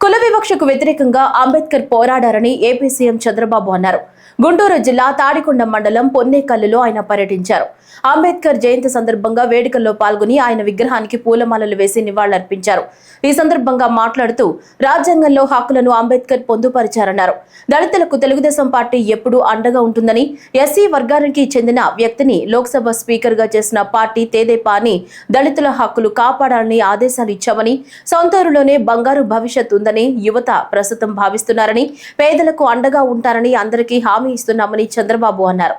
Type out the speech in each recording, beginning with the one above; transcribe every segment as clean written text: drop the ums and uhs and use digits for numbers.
కుల వివక్షకు వ్యతిరేకంగా అంబేద్కర్ పోరాడారని ఏపీ సీఎం చంద్రబాబు అన్నారు. గుంటూరు జిల్లా తాడికొండ మండలం పొన్నేకల్లులో ఆయన పర్యటించారు. అంబేద్కర్ జయంతి సందర్భంగా వేడుకల్లో పాల్గొని ఆయన విగ్రహానికి పూలమాలలు వేసి నివాళులర్పించారు. ఈ సందర్భంగా మాట్లాడుతూ రాజ్యాంగంలో హక్కులను అంబేద్కర్ పొందుపరిచారన్నారు. దళితులకు తెలుగుదేశం పార్టీ ఎప్పుడూ అండగా ఉంటుందని, ఎస్సీ వర్గానికి చెందిన వ్యక్తిని లోక్సభ స్పీకర్ గా చేసిన పార్టీ తేదేపా అని దళితుల హక్కులు కాపాడాలని ఆదేశాలు ఇచ్చామని, సొంతూరులోనే బంగారు భవిష్యత్ ఉందని యువత ప్రస్తుతం భావిస్తున్నారని, పేదలకు అండగా ఉంటారని అందరికీ హామీ ఇస్తున్నామని చంద్రబాబు అన్నారు.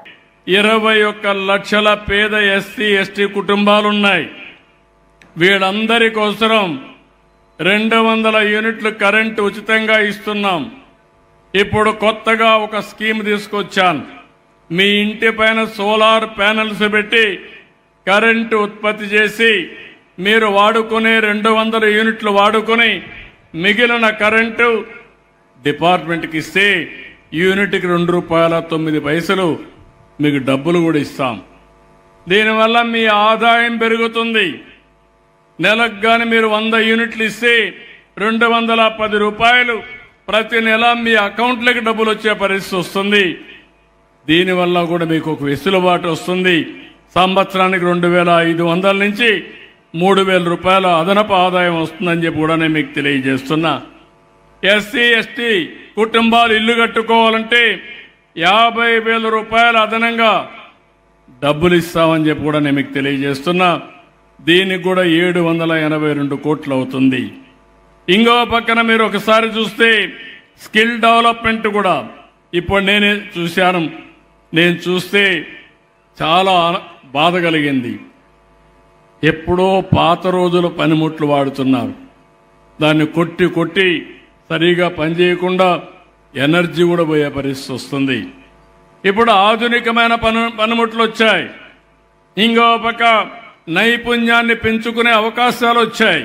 21 లక్షల పేద ఎస్సీ ఎస్టీ కుటుంబాలున్నాయి. వీళ్ళందరి కోసం 200 యూనిట్లు కరెంటు ఉచితంగా ఇస్తున్నాం. ఇప్పుడు కొత్తగా ఒక స్కీమ్ తీసుకొచ్చాను. మీ ఇంటి పైన సోలార్ ప్యానెల్స్ పెట్టి కరెంటు ఉత్పత్తి చేసి మీరు వాడుకునే 200 యూనిట్లు వాడుకొని మిగిలిన కరెంటు డిపార్ట్మెంట్కి ఇస్తే యూనిట్కి ₹2.09 మీకు డబ్బులు కూడా ఇస్తాం. దీనివల్ల మీ ఆదాయం పెరుగుతుంది. నెలకు గాని మీరు 100 యూనిట్లు ఇస్తే ₹210 ప్రతి నెల మీ అకౌంట్లకి డబ్బులు వచ్చే పరిస్థితి వస్తుంది. దీనివల్ల కూడా మీకు ఒక వెసులుబాటు వస్తుంది. సంవత్సరానికి 2,500 నుంచి ₹3,000 అదనపు ఆదాయం వస్తుందని చెప్పి కూడా నేను మీకు తెలియజేస్తున్నా. ఎస్సీ ఎస్టీ కుటుంబాలు ఇల్లు కట్టుకోవాలంటే ₹50,000 అదనంగా డబ్బులు ఇస్తామని చెప్పి కూడా నేను మీకు తెలియజేస్తున్నా. దీనికి కూడా 782 కోట్లు అవుతుంది. ఇంకో పక్కన మీరు ఒకసారి చూస్తే స్కిల్ డెవలప్మెంట్ కూడా ఇప్పుడు నేనే చూశాను. నేను చూస్తే చాలా బాధ కలిగింది. ఎప్పుడో పాత రోజుల పనిముట్లు వాడుతున్నారు. దాన్ని కొట్టి కొట్టి సరిగా పనిచేయకుండా ఎనర్జీ కూడా పోయే పరిస్థితి వస్తుంది. ఇప్పుడు ఆధునికమైన పనిముట్లు వచ్చాయి. ఇంకో పక్క నైపుణ్యాన్ని పెంచుకునే అవకాశాలు వచ్చాయి.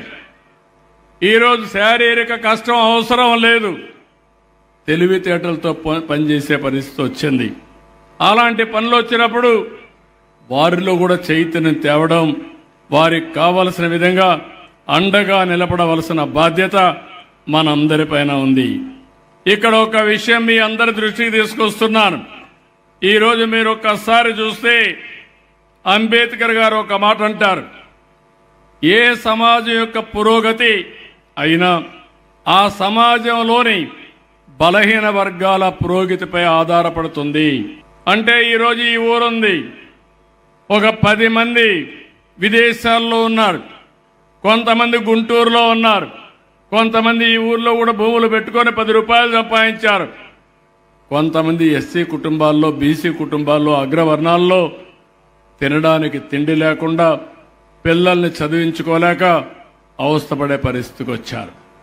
ఈరోజు శారీరక కష్టం అవసరం లేదు, తెలివితేటలతో పనిచేసే పరిస్థితి వచ్చింది. అలాంటి పనులు వచ్చినప్పుడు వారిలో కూడా చైతన్యం తేవడం, వారికి కావలసిన విధంగా అండగా నిలబడవలసిన బాధ్యత మనందరిపైన ఉంది. ఇక్కడ ఒక విషయం మీ అందరి దృష్టికి తీసుకొస్తున్నాను. ఈరోజు మీరు ఒక్కసారి చూస్తే అంబేద్కర్ గారు ఒక మాట అంటారు, ఏ సమాజం యొక్క పురోగతి అయినా ఆ సమాజంలోని బలహీన వర్గాల పురోగతిపై ఆధారపడుతుంది. అంటే ఈరోజు ఈ ఊరుంది, ఒక 10 మంది విదేశాల్లో ఉన్నారు, కొంతమంది గుంటూరులో ఉన్నారు, కొంతమంది ఈ ఊర్లో కూడా భూములు పెట్టుకొని ₹10 సంపాదించారు. కొంతమంది ఎస్సీ కుటుంబాల్లో, బీసీ కుటుంబాల్లో, అగ్రవర్ణాల్లో తినడానికి తిండి లేకుండా, పిల్లల్ని చదివించుకోలేక అవస్థపడే పరిస్థితికి వచ్చారు.